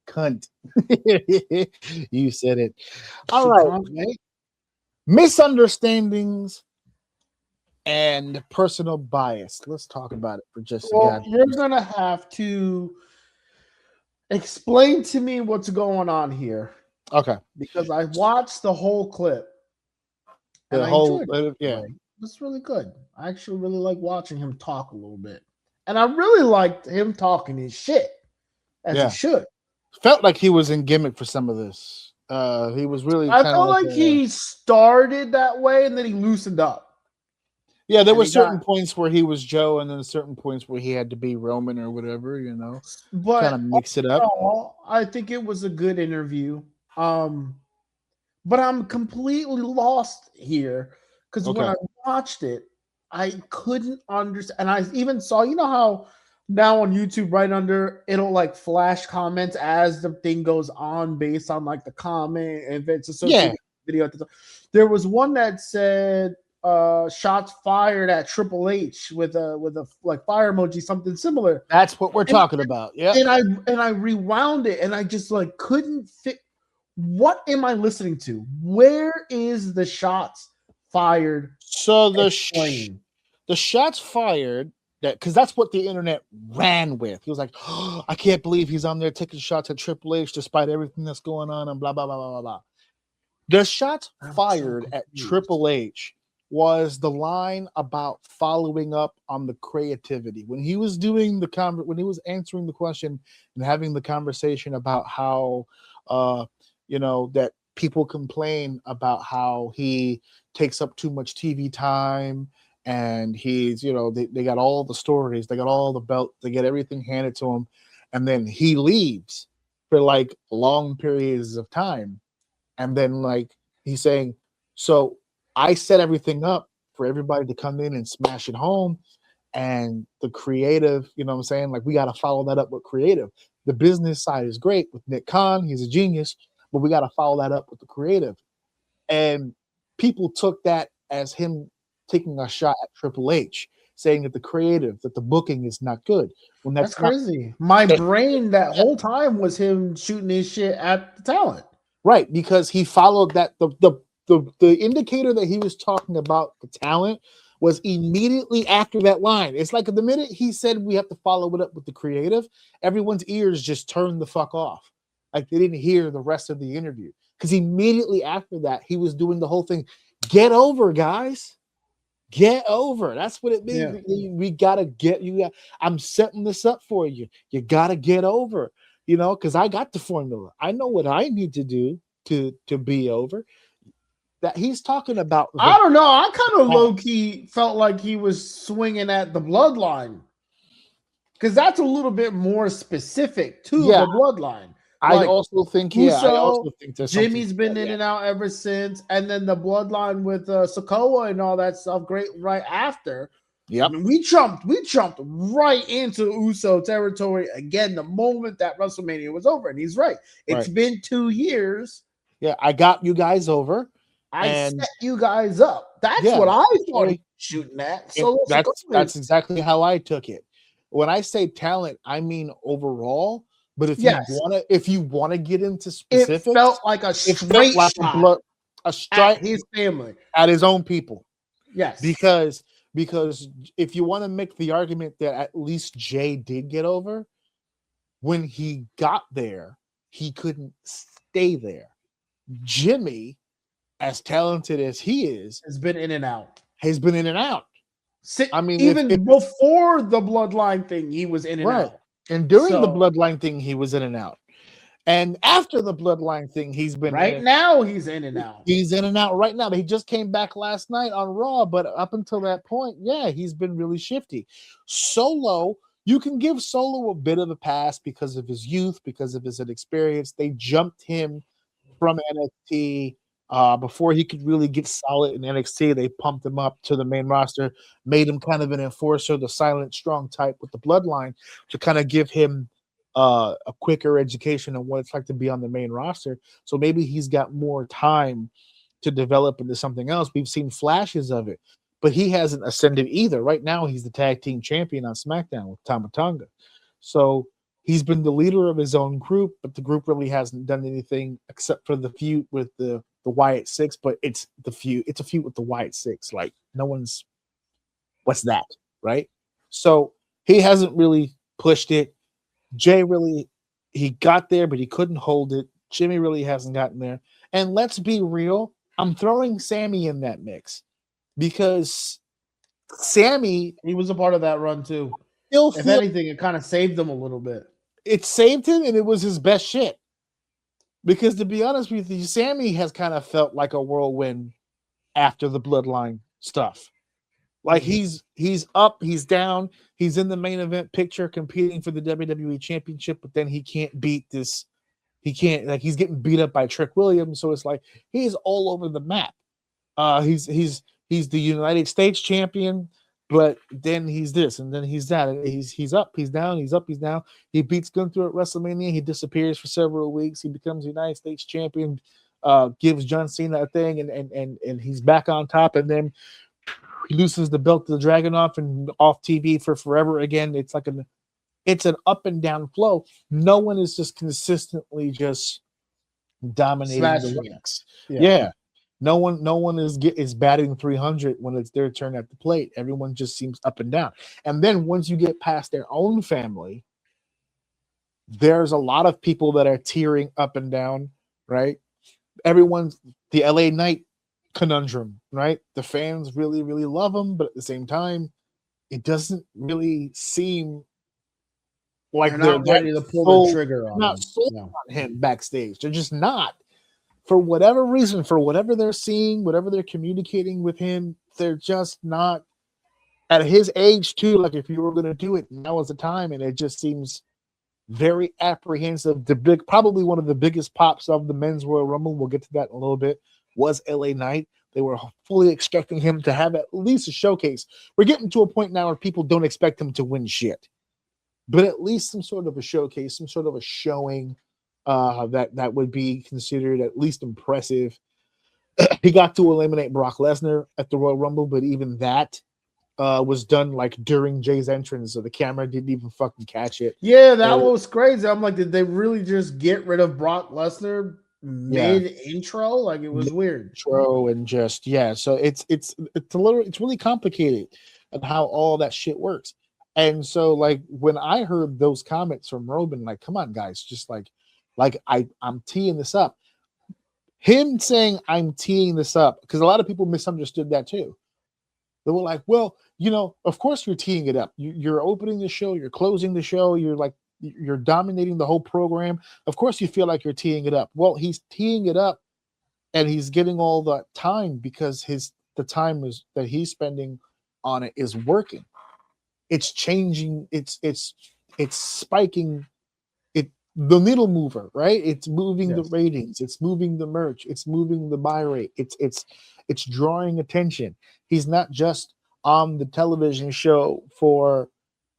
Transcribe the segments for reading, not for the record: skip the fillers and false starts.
Cunt. You said it. All right. Misunderstandings and personal bias. Let's talk about it for just a Well, goddamn you're gonna have to explain to me what's going on here Okay. because I watched the whole clip and The I whole enjoyed it. yeah. It was really good. I actually really like watching him talk a little bit, and I really liked him talking his shit as he Yeah. should. Felt like he was in gimmick for some of this. He was really I kind of felt like like he started that way and then he loosened up. yeah, there And were he got, certain points where he was Joe, and then certain points where he had to be Roman or whatever, kind of but mix it up. overall, I think it was a good interview. Um, but I'm completely lost here because when Okay. I watched it, I couldn't understand. And I even saw, you know how now on YouTube, right under it'll like flash comments as the thing goes on based on like the comment if it's Yeah, associated with the video at the time. There was one that said shots fired at Triple H with a like fire emoji, something similar. that's what we're And talking about. Yep. and I rewound it and I just like couldn't fit. What am I listening to? Where is the shots fired? So Explain. the shots fired that because that's what the internet ran with. He was like, oh, I can't believe he's on there taking shots at Triple H despite everything that's going on and blah blah blah blah blah blah. The shots I'm so fired at confused. Triple H was the line about following up on the creativity when he was doing when he was answering the question and having the conversation about how uh that people complain about how he takes up too much TV time and he's they got all the stories, they got all the belt, they get everything handed to him, and then he leaves for like long periods of time, and then like he's saying, so I set everything up for everybody to come in and smash it home, and the creative, what I'm saying, like we got to follow that up with creative. The business side is great with Nick Khan, he's a genius, but we got to follow that up with the creative. And people took that as him taking a shot at Triple H, saying that the creative, that the booking is not good. When That's that's not crazy. My that, brain that whole time was him shooting his shit at the talent. right, because he followed that the indicator that he was talking about the talent was immediately after that line. It's like the minute he said we have to follow it up with the creative, everyone's ears just turned the fuck off. Like they didn't hear the rest of the interview. Because immediately after that, he was doing the whole thing. Get over, guys. Get over. That's what it means. Yeah. We gotta get you. I'm setting this up for you. You gotta get over. Because I got the formula. I know what I need to do to be over. That he's talking about. I don't know. I kind of low key felt like he was swinging at the bloodline because that's a little bit more specific to Yeah, the bloodline. I Like also think. Yeah, I Uso, also think there's something. Jimmy's been in and out ever since, and then the bloodline with Sokoa and all that stuff. Great, right after. Yep. I mean, we jumped right into Uso territory again the moment that WrestleMania was over, and he's right. It's been 2 years. Yeah, I got you guys over. I set you guys up. That's what I thought he was shooting at. So that's exactly how I took it. When I say talent, I mean overall. But if you wanna get into specifics, it felt like a straight shot a strike at his family, at his own people. Yes, because if you want to make the argument that at least Jay did get over, when he got there, he couldn't stay there. Jimmy, as talented as he is, has been in and out. I mean, even before the bloodline thing, he was in and out. And during the bloodline thing, he was in and out. And after the bloodline thing, he's been now he's in and out. He's in and out right now. He just came back last night on Raw, but up until that point, yeah, he's been really shifty. Solo, you can give Solo a bit of a pass because of his youth, because of his inexperience. They jumped him from NXT before he could really get solid in NXT. They pumped him up to the main roster, made him kind of an enforcer, the silent, strong type with the bloodline to kind of give him a quicker education on what it's like to be on the main roster. So maybe he's got more time to develop into something else. We've seen flashes of it, but he hasn't ascended either. Right now, he's the tag team champion on SmackDown with Tama Tonga. So He's been the leader of his own group, but the group really hasn't done anything except for the feud with the Wyatt Six. But it's the feud. It's a feud with the Wyatt Six. Like no one's what's that, right? So he hasn't really pushed it. Jay really he got there, but he couldn't hold it. Jimmy really hasn't gotten there. And let's be real, I'm throwing Sammy in that mix because Sammy He was a part of that run too. still If feels anything, it kind of saved him a little bit. it saved him and it was his best shit. Because to be honest with you, Sammy has kind of felt like a whirlwind after the bloodline stuff. Like he's up, he's down, he's in the main event picture competing for the WWE championship, but then he can't beat this. He can't like he's getting beat up by Trick Williams, so it's like he's all over the map. He's the United States champion, but then he's this and then he's that. He's up, he's down, he's up, he's down. He beats Gunther at WrestleMania. He disappears for several weeks. He becomes United States champion. Gives John Cena a thing, and he's back on top, and then he loses the belt to the Dragunov and off TV for forever again. It's like it's an up and down flow. No one is just consistently just dominating the ranks. Yeah. No one is batting 300 when it's their turn at the plate. Everyone just seems up and down. And then once you get past their own family, there's a lot of people that are tearing up and down, right? Everyone's the LA Knight conundrum, right? The fans really, really love him, but at the same time, it doesn't really seem like they're not ready to pull the trigger on him. On him backstage. They're just not. For whatever reason, for whatever they're seeing, whatever they're communicating with him, they're just not at his age too. Like if you were going to do it, now is the time, and it just seems very apprehensive. Probably one of the biggest pops of the Men's Royal Rumble. We'll get to that in a little bit. Was LA Knight. They were fully expecting him to have at least a showcase. We're getting to a point now where people don't expect him to win shit, but at least some sort of a showcase, some sort of a showing that would be considered at least impressive. He got to eliminate Brock Lesnar at the Royal Rumble, but even that was done like during Jay's entrance, so the camera didn't even fucking catch it. Yeah, that was crazy. I'm like, did they really just get rid of Brock Lesnar mid intro? Like it was weird. Intro and just so it's really complicated and how all that shit works. And so like when I heard those comments from Robin, like, come on guys, just like I'm teeing this up. Him saying I'm teeing this up, because a lot of people misunderstood that too. They were like, well, of course you're teeing it up. You're opening the show, you're closing the show, you're dominating the whole program. Of course you feel like you're teeing it up. Well, he's teeing it up and he's getting all the time because the time that he's spending on it is working. It's changing, it's spiking the needle mover, right? It's moving the ratings, it's moving the merch, it's moving the buy rate, it's drawing attention. He's not just on the television show for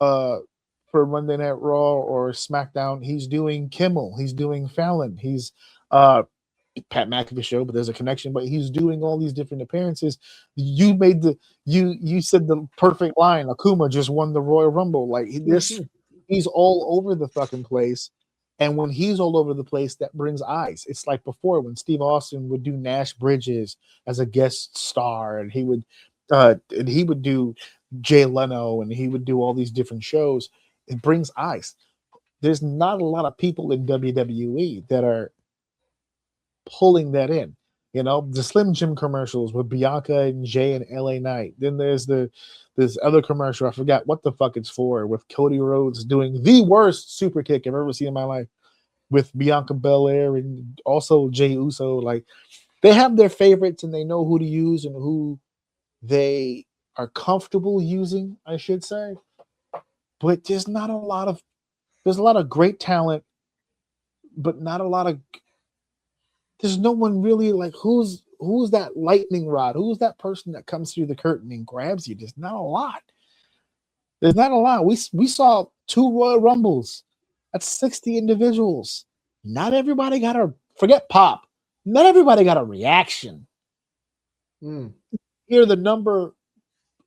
Monday Night Raw or SmackDown. He's doing Kimmel, he's doing Fallon, he's Pat McAfee Show, but there's a connection. But he's doing all these different appearances. You said the perfect line. Akuma just won the Royal Rumble. Like he's all over the fucking place. And when he's all over the place, that brings eyes. It's like before when Steve Austin would do Nash Bridges as a guest star, and he would do Jay Leno, and he would do all these different shows. It brings eyes. There's not a lot of people in WWE that are pulling that in. The Slim Jim commercials with Bianca and Jay and LA Knight. Then there's this other commercial, I forgot what the fuck it's for, with Cody Rhodes doing the worst super kick I've ever seen in my life with Bianca Belair and also Jey Uso. Like, they have their favorites and they know who to use and who they are comfortable using, I should say. But there's a lot of great talent, but not a lot of. There's no one really like who's that lightning rod? Who's that person that comes through the curtain and grabs you? There's not a lot. There's not a lot. We saw 2 Royal Rumbles. That's 60 individuals. Not everybody got forget pop. Not everybody got a reaction. Hear the number.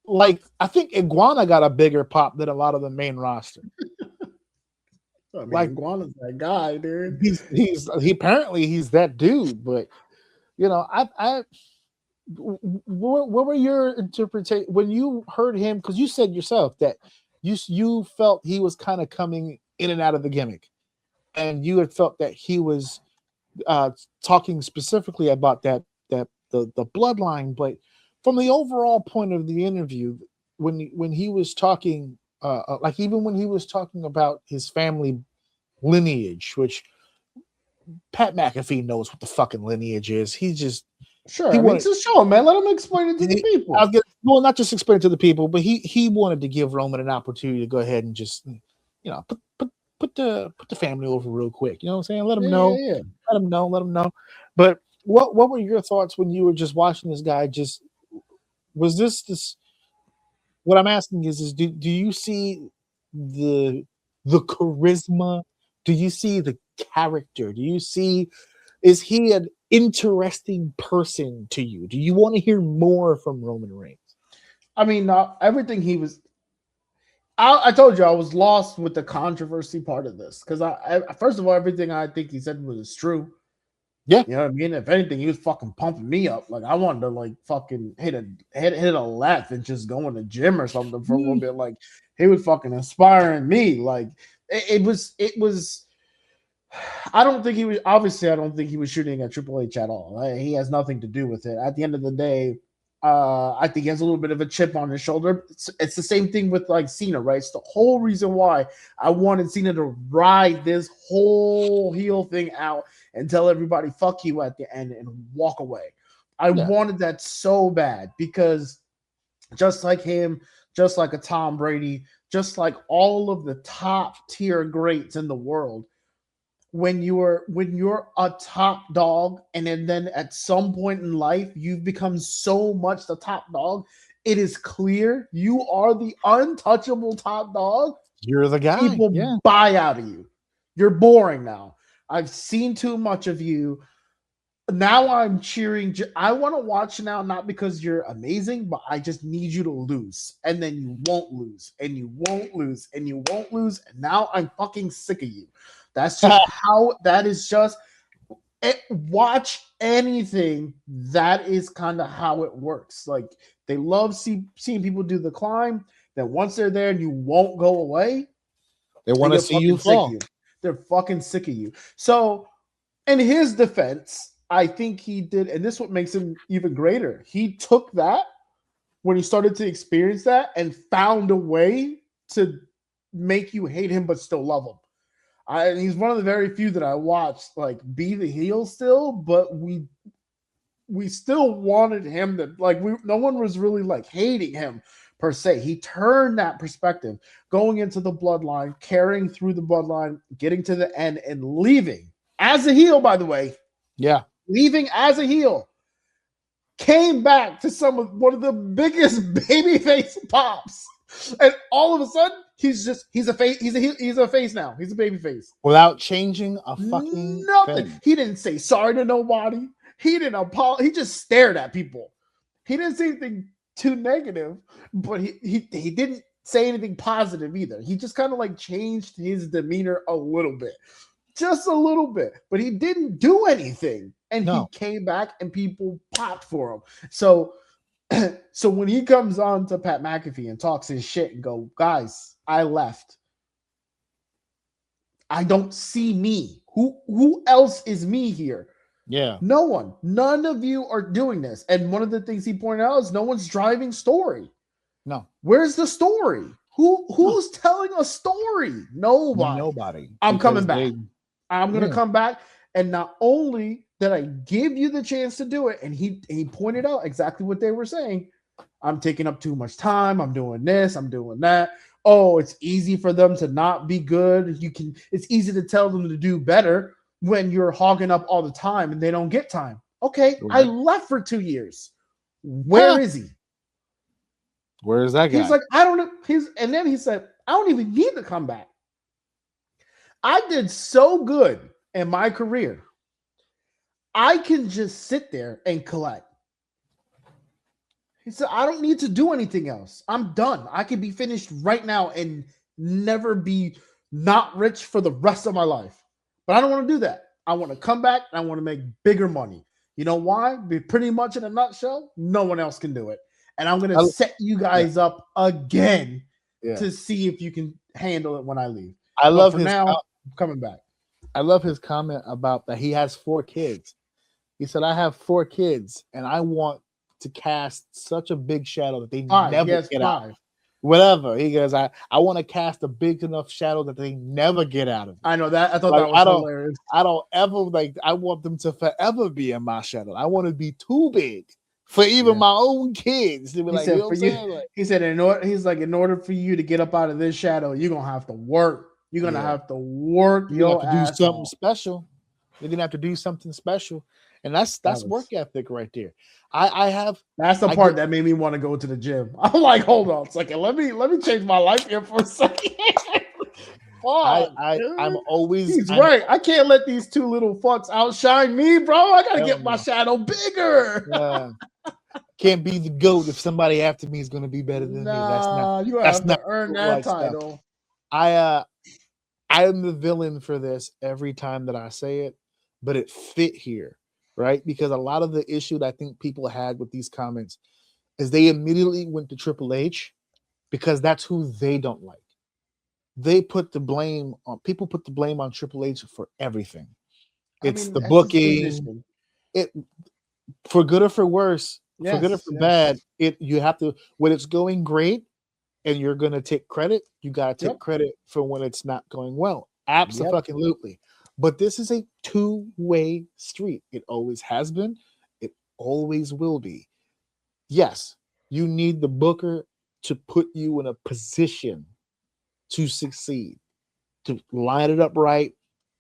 Like, I think Iguana got a bigger pop than a lot of the main roster. I mean, Like Iguana's that guy, dude. he apparently he's that dude, but you know, what were your interpretation when you heard him? Because you said yourself that you felt he was kind of coming in and out of the gimmick, and you had felt that he was talking specifically about the bloodline, but from the overall point of the interview, when he was talking, like even when he was talking about his family lineage, which Pat McAfee knows what the fucking lineage is. He just Sure, he I mean, wanted it's a show, man. Let him explain it to the people. well, not just explain it to the people, but he wanted to give Roman an opportunity to go ahead and just put the family over real quick. You know what I'm saying? Let him know. Yeah. Let him know. But what were your thoughts when you were just watching this guy? Just was this what I'm asking is do you see the charisma? Do you see the character? Do you see is he an interesting person to you? Do you want to hear more from Roman Reigns? I mean, everything he was. I told you I was lost with the controversy part of this because I first of all, everything I think he said was true. Yeah, you know what I mean. If anything, he was fucking pumping me up. Like I wanted to like fucking hit a left and just go in the gym or something for a little bit. Like he was fucking inspiring me. Like it was. I don't think he was. Obviously, I don't think he was shooting at Triple H at all. He has nothing to do with it. At the end of the day, I think he has a little bit of a chip on his shoulder. It's the same thing with like Cena, right? It's the whole reason why I wanted Cena to ride this whole heel thing out and tell everybody "fuck you" at the end and walk away. I wanted that so bad because just like him, just like a Tom Brady, just like all of the top tier greats in the world. When you're a top dog and then at some point in life you've become so much the top dog, it is clear you are the untouchable top dog. You're the guy. People buy out of you. You're boring now. I've seen too much of you. Now I'm cheering. I want to watch now, not because you're amazing, but I just need you to lose. And then you won't lose. And you won't lose. And you won't lose. And now I'm fucking sick of you. That's just how that is just watch anything. That is kind of how it works. Like they love seeing people do the climb. Then once they're there and you won't go away, they want to see you fall. They're fucking sick of you. So in his defense, I think he did, and this is what makes him even greater. He took that when he started to experience that and found a way to make you hate him but still love him. And he's one of the very few that I watched like be the heel still, but we still wanted him to like no one was really like hating him per se. He turned that perspective going into the bloodline, carrying through the bloodline, getting to the end and leaving as a heel, by the way. Yeah. Leaving as a heel. Came back to one of the biggest babyface pops. And all of a sudden, he's a face. He's a face now. He's a baby face. Without changing a fucking nothing. thing. He didn't say sorry to nobody. He didn't apologize. He just stared at people. He didn't say anything too negative, but he didn't say anything positive either. He just kind of like changed his demeanor a little bit. Just a little bit. But he didn't do anything. And he came back and people popped for him. So when he comes on to Pat McAfee and talks his shit and go, guys, I left. I don't see me. Who else is me here? Yeah. No one. None of you are doing this. And one of the things he pointed out is no one's driving story. No. Where's the story? Who's telling a story? Nobody. I'm coming back. I'm going to come back. And not only did I give you the chance to do it, and he pointed out exactly what they were saying. I'm taking up too much time. I'm doing this. I'm doing that. Oh, it's easy for them to not be good. It's easy to tell them to do better when you're hogging up all the time and they don't get time. Okay, right. I left for 2 years. Where is he? Where is that guy? He's like, I don't know. And then he said, I don't even need to come back. I did so good in my career. I can just sit there and collect. He said, I don't need to do anything else. I'm done. I can be finished right now and never be not rich for the rest of my life. But I don't want to do that. I want to come back and I want to make bigger money. You know why? Be pretty much in a nutshell, no one else can do it. And I'm going to set you guys up again to see if you can handle it when I leave. I love for now, I'm coming back. I love his comment about that he has 4 kids. He said, I have 4 kids and I want to cast such a big shadow that they never get out. Whatever. He goes, I want to cast a big enough shadow that they never get out of it. I know that. I thought that was hilarious. I don't ever I want them to forever be in my shadow. I want to be too big for even my own kids. To be like, he said, in order for you to get up out of this shadow, you're gonna have to work. You're gonna have to work. You're gonna have to do something special. You're gonna have to do something special. And that's work ethic right there. That's the part that made me want to go to the gym. I'm like, hold on a second. Let me change my life here for a second. I'm always right. I can't let these 2 little fucks outshine me, bro. I gotta get my shadow bigger. Can't be the GOAT if somebody after me is gonna be better than me. That's not earn that title. I am the villain for this every time that I say it, but it fit here. Right? Because a lot of the issue that I think people had with these comments is they immediately went to Triple H because that's who they don't like. People put the blame on Triple H for everything. It's the booking. For good or for worse, for good or for bad, you have to, when it's going great and you're gonna take credit, you gotta take credit for when it's not going well. Absolutely. But this is a 2-way street. It always has been. It always will be. Yes, you need the booker to put you in a position to succeed, to line it up right,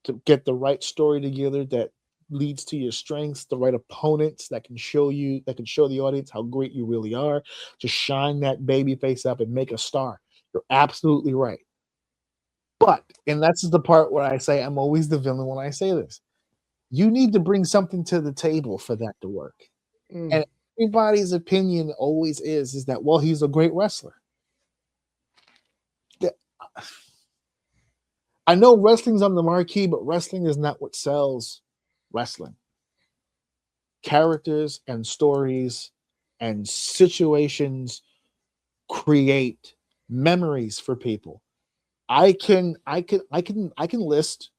to get the right story together that leads to your strengths, the right opponents that can show the audience how great you really are, to shine that baby face up and make a star. You're absolutely right. But, and that's the part where I say I'm always the villain when I say this, you need to bring something to the table for that to work. And everybody's opinion always is that, well, he's a great wrestler. I know wrestling's on the marquee, but wrestling is not what sells wrestling. Characters and stories and situations create memories for people. I can list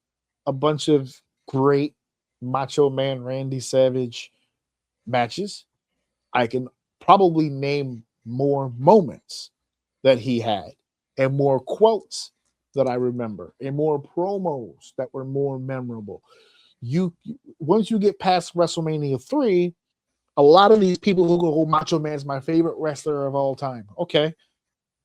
a bunch of great Macho Man Randy Savage matches. I can probably name more moments that he had and more quotes that I remember and more promos that were more memorable. Once you get past WrestleMania 3, a lot of these people who go, oh, Macho Man's my favorite wrestler of all time. Okay,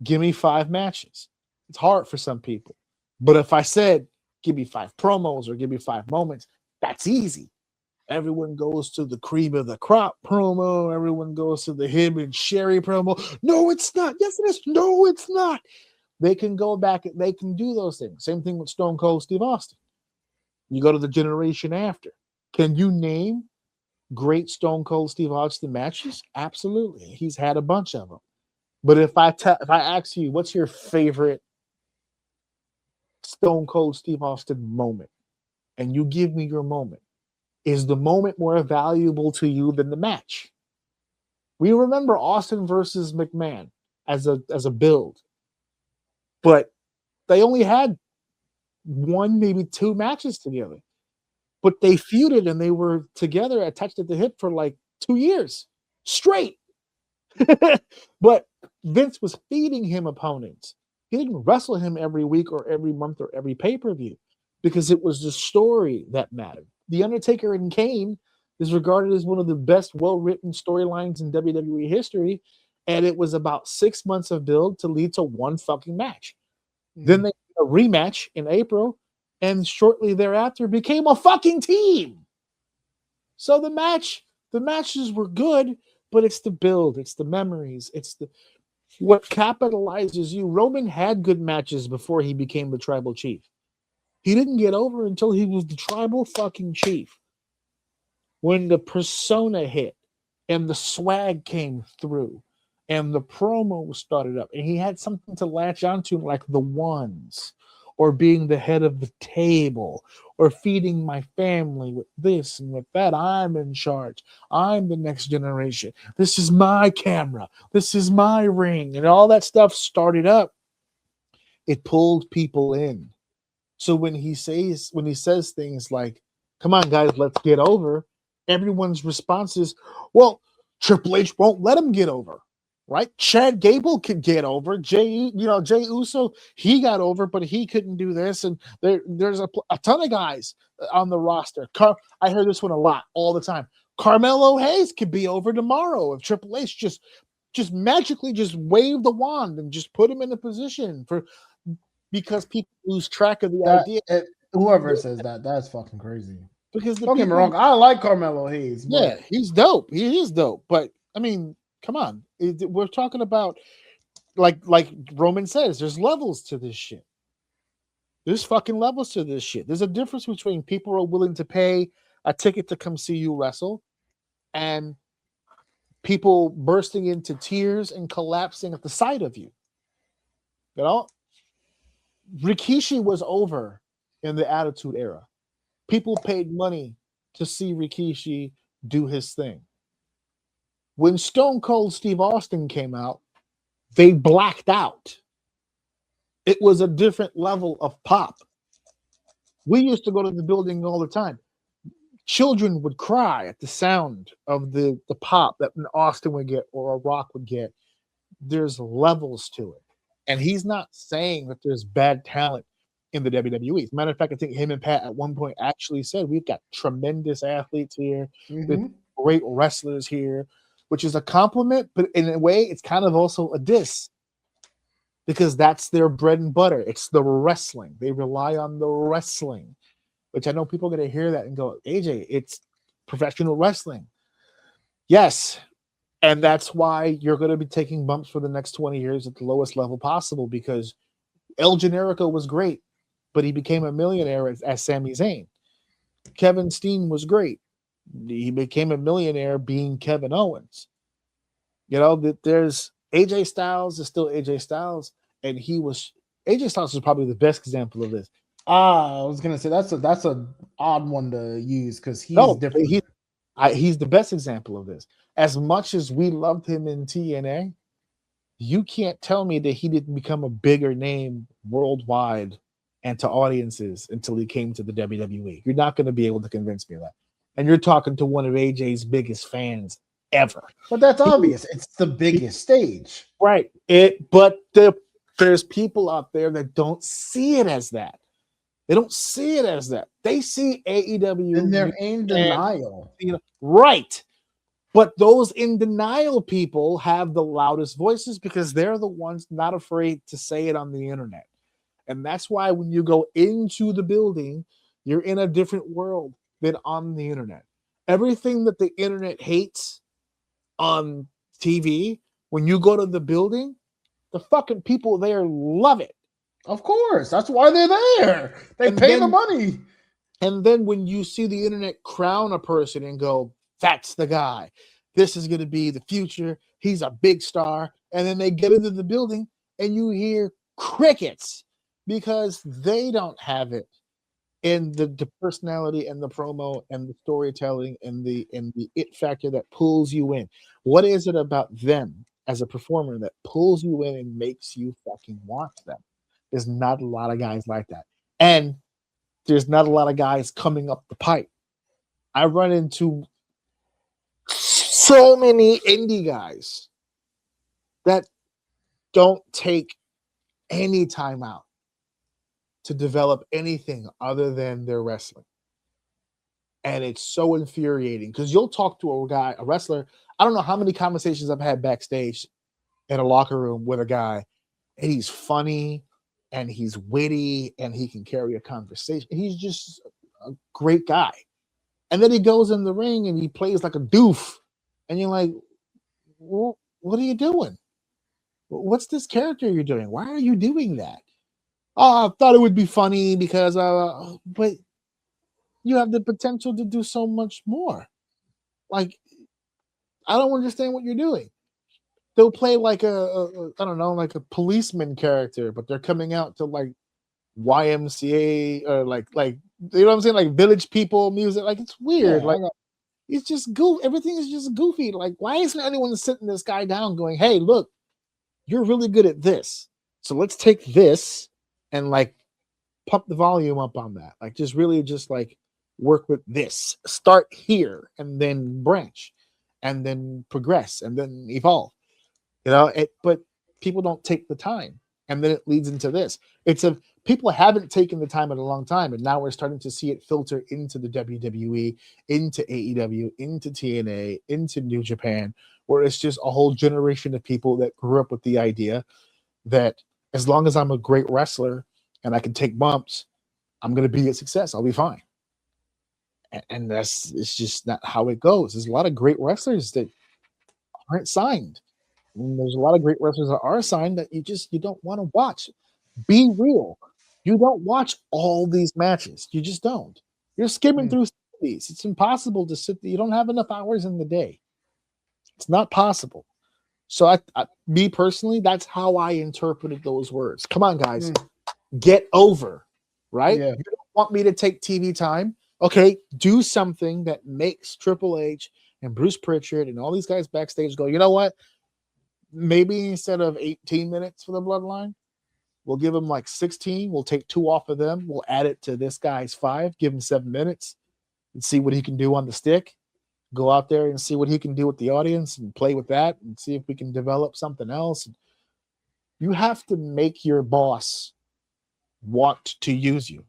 give me 5 matches. It's hard for some people. But if I said, give me 5 promos or give me 5 moments, that's easy. Everyone goes to the cream of the crop promo. Everyone goes to the him and Sherry promo. No, it's not. Yes, it is. No, it's not. They can go back and they can do those things. Same thing with Stone Cold Steve Austin. You go to the generation after. Can you name great Stone Cold Steve Austin matches? Absolutely. He's had a bunch of them. But if I ask you, what's your favorite Stone Cold Steve Austin moment, and you give me your moment, is the moment more valuable to you than the match? We remember Austin versus McMahon as a build, but they only had 1, maybe 2 matches together. But they feuded and they were together, attached at the hip for like 2 years straight. But Vince was feeding him opponents. He didn't wrestle him every week or every month or every pay-per-view because it was the story that mattered. The Undertaker and Kane is regarded as one of the best well-written storylines in WWE history, and it was about 6 months of build to lead to 1 fucking match. Then they had a rematch in April, and shortly thereafter became a fucking team. So the matches were good, but it's the build, it's the memories, it's what capitalizes you. Roman had good matches before he became the tribal chief. He didn't get over until he was the tribal fucking chief. When the persona hit and the swag came through and the promo started up and he had something to latch onto, like the ones or being the head of the table, or feeding my family with this and with that. I'm in charge. I'm the next generation. This is my camera. This is my ring. And all that stuff started up. It pulled people in. So when he says things like, "Come on, guys, let's get over," everyone's response is, "Well, Triple H won't let him get over." Right? Chad Gable could get over. Jay Uso, he got over, but he couldn't do this. And there's a ton of guys on the roster. I heard this one a lot, all the time. Carmelo Hayes could be over tomorrow if Triple H just magically just waved the wand and just put him in a position because people lose track of the idea. Whoever says that, that's fucking crazy. Because don't get me wrong, I like Carmelo Hayes. Yeah, he's dope. He is dope. But I mean, come on, we're talking about like Roman says, there's levels to this shit. There's fucking levels to this shit. There's a difference between people are willing to pay a ticket to come see you wrestle and people bursting into tears and collapsing at the sight of you. You know, Rikishi was over in the Attitude Era. People paid money to see Rikishi do his thing. When Stone Cold Steve Austin came out, they blacked out. It was a different level of pop. We used to go to the building all the time. Children would cry at the sound of the pop that an Austin would get or a Rock would get. There's levels to it. And he's not saying that there's bad talent in the WWE. As a matter of fact, I think him and Pat at one point actually said, we've got tremendous athletes here, with great wrestlers here, which is a compliment, but in a way, it's kind of also a diss because that's their bread and butter. It's the wrestling. They rely on the wrestling, which I know people are going to hear that and go, AJ, it's professional wrestling. Yes. And that's why you're going to be taking bumps for the next 20 years at the lowest level possible, because El Generico was great, but he became a millionaire as Sami Zayn. Kevin Steen was great. He became a millionaire being Kevin Owens. You know, that there's AJ Styles is still AJ Styles, and AJ Styles is probably the best example of this. I was gonna say that's a odd one to use because he's different. He's the best example of this. As much as we loved him in TNA, you can't tell me that he didn't become a bigger name worldwide and to audiences until he came to the WWE. You're not going to be able to convince me of that. And you're talking to one of AJ's biggest fans ever. But that's obvious. It's the biggest stage. Right. There's people out there that don't see it as that. They don't see it as that. They see AEW. And they're in denial. Right. But those in denial people have the loudest voices because they're the ones not afraid to say it on the internet. And that's why when you go into the building, you're in a different world than on the internet. Everything that the internet hates on TV, when you go to the building, the fucking people there love it. Of course. That's why they're there. They pay the money. And then when you see the internet crown a person and go, that's the guy. This is going to be the future. He's a big star. And then they get into the building and you hear crickets because they don't have it in the personality and the promo and the storytelling and the it factor that pulls you in. What is it about them as a performer that pulls you in and makes you fucking watch them? There's not a lot of guys like that. And there's not a lot of guys coming up the pipe. I run into so many indie guys that don't take any time out to develop anything other than their wrestling. And it's so infuriating because you'll talk to a wrestler. I don't know how many conversations I've had backstage in a locker room with a guy, and he's funny and he's witty and he can carry a conversation. He's just a great guy. And then he goes in the ring and he plays like a doof. And you're like, well, what are you doing? What's this character you're doing? Why are you doing that? Oh, I thought it would be funny because, but you have the potential to do so much more. Like, I don't understand what you're doing. They'll play like I don't know, like a policeman character, but they're coming out to like YMCA or like you know what I'm saying, like Village People music. Like it's weird. Yeah, Like it's just goof. Everything is just goofy. Like why isn't anyone sitting this guy down going, "Hey, look, you're really good at this. So let's take this and like pump the volume up on that. Like just really just like work with this. Start here and then branch and then progress and then evolve. You know, but people don't take the time. And then it leads into this. People haven't taken the time in a long time, and now we're starting to see it filter into the WWE, into AEW, into TNA, into New Japan, where it's just a whole generation of people that grew up with the idea that as long as I'm a great wrestler and I can take bumps, I'm going to be a success. I'll be fine. And it's just not how it goes. There's a lot of great wrestlers that aren't signed. And there's a lot of great wrestlers that are signed that you don't want to watch. Be real. You don't watch all these matches. You just don't. You're skimming through these. It's impossible to sit there. You don't have enough hours in the day. It's not possible. So me personally, that's how I interpreted those words. Come on, guys. Get over, right? Yeah. You don't want me to take TV time. Okay, do something that makes Triple H and Bruce Pritchard and all these guys backstage go, you know what? Maybe instead of 18 minutes for the Bloodline, we'll give them like 16. We'll take 2 off of them. We'll add it to this guy's 5. Give him 7 minutes and see what he can do on the stick. Go out there and see what he can do with the audience and play with that and see if we can develop something else. You have to make your boss want to use you.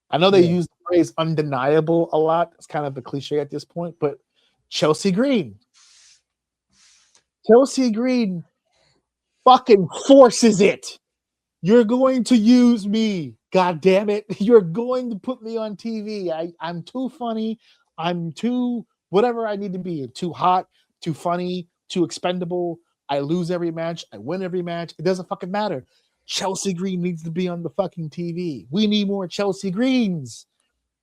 I know they use the phrase undeniable a lot. It's kind of a cliche at this point, but Chelsea Green fucking forces it. You're going to use me. God damn it. You're going to put me on TV. I'm too funny. I'm too whatever I need to be. Too hot, too funny, too expendable. I lose every match. I win every match. It doesn't fucking matter. Chelsea Green needs to be on the fucking TV. We need more Chelsea Greens.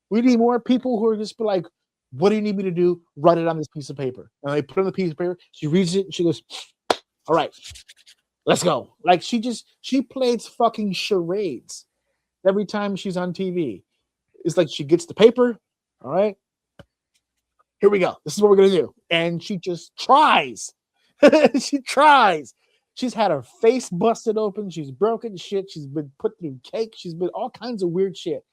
We need more people who are just like, what do you need me to do? Write it on this piece of paper. And I put it on the piece of paper. She reads it and she goes, all right, let's go. Like she plays fucking charades every time she's on TV. It's like she gets the paper. All right, here we go. This is what we're going to do. And she just tries. She tries. She's had her face busted open. She's broken shit. She's been put through cake. She's been all kinds of weird shit.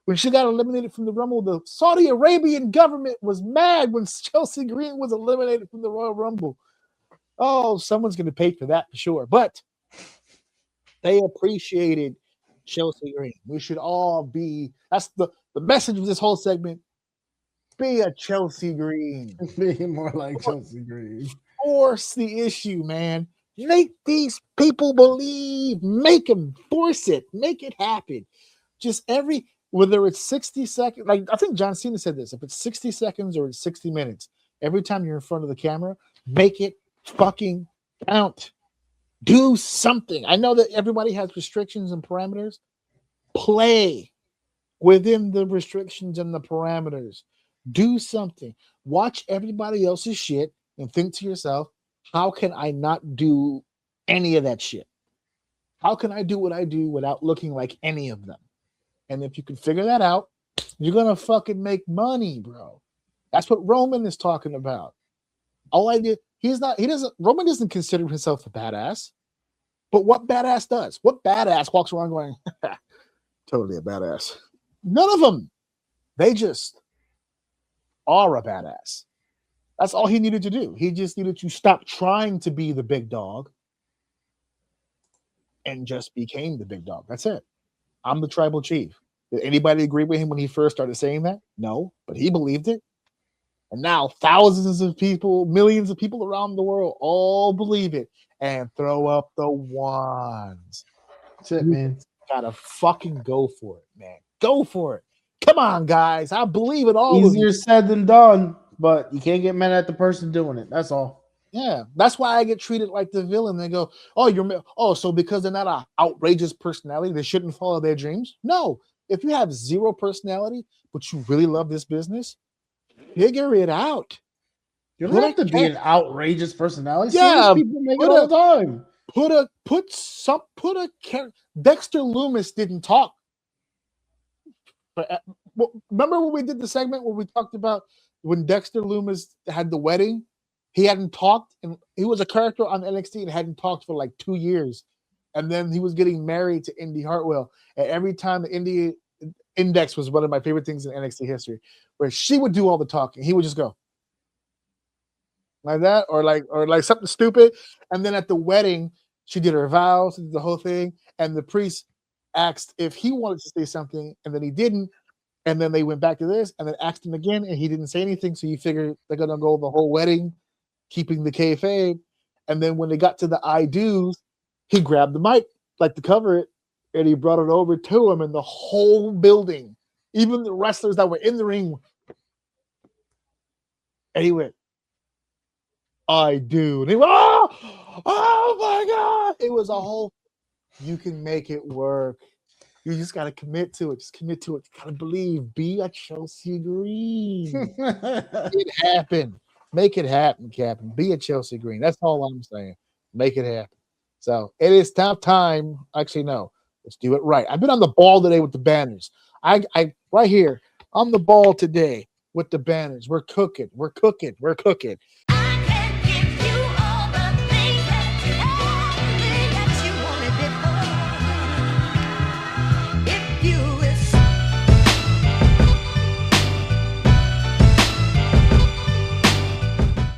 When she got eliminated from the Rumble, the Saudi Arabian government was mad when Chelsea Green was eliminated from the Royal Rumble. Oh, someone's going to pay for that for sure. But they appreciated Chelsea Green. We should all be, that's the message of this whole segment. Be a Chelsea Green. Be more like Chelsea Green. Force the issue, man. Make these people believe. Make them force it. Make it happen. Just whether it's 60 seconds, like I think John Cena said this, if it's 60 seconds or it's 60 minutes, every time you're in front of the camera, make it fucking count. Do something. I know that everybody has restrictions and parameters. Play within the restrictions and the parameters. Do something. Watch everybody else's shit and think to yourself, how can I not do any of that shit? How can I do what I do without looking like any of them? And if you can figure that out, you're going to fucking make money, bro. That's what Roman is talking about. Roman doesn't consider himself a badass. But what badass does? What badass walks around going, totally a badass? None of them. They just are a badass. That's all he needed to do. He just needed to stop trying to be the big dog and just became the big dog. That's it. I'm the tribal chief. Did anybody agree with him when he first started saying that? No, but he believed it. And now thousands of people, millions of people around the world all believe it and throw up the ones. That's it, man. Gotta fucking go for it, man. Go for it. Come on, guys. I believe it all. Easier said than done, but you can't get mad at the person doing it. That's all. Yeah, that's why I get treated like the villain. They go, so because they're not an outrageous personality, they shouldn't follow their dreams? No. If you have zero personality, but you really love this business, figure it out. You don't have to be an outrageous personality. Yeah, people make it all the time. Dexter Loomis didn't talk. But remember when we did the segment where we talked about when Dexter Loomis had the wedding? He hadn't talked, and he was a character on NXT and hadn't talked for like 2 years. And then he was getting married to Indy Hartwell. And every time the Indy Index was one of my favorite things in NXT history, where she would do all the talking, he would just go like that, or like something stupid. And then at the wedding, she did her vows, did the whole thing, and the priest asked if he wanted to say something, and then he didn't. And then they went back to this, and then asked him again, and he didn't say anything. So you figure they're gonna go the whole wedding, keeping the kayfabe. And then when they got to the I do's, he grabbed the mic like to cover it, and he brought it over to him, and the whole building, even the wrestlers that were in the ring, and he went, "I do," and he went, "Oh my God!" It was a whole. You can make it work. You just got to commit to it. Just commit to it. You got to believe. Be a Chelsea Green. It happened. Make it happen, Captain. Be a Chelsea Green. That's all I'm saying. Make it happen. So it is time. Actually, no. Let's do it right. I've been on the ball today with the banners. I right here on the ball today with the banners. We're cooking. We're cooking. We're cooking.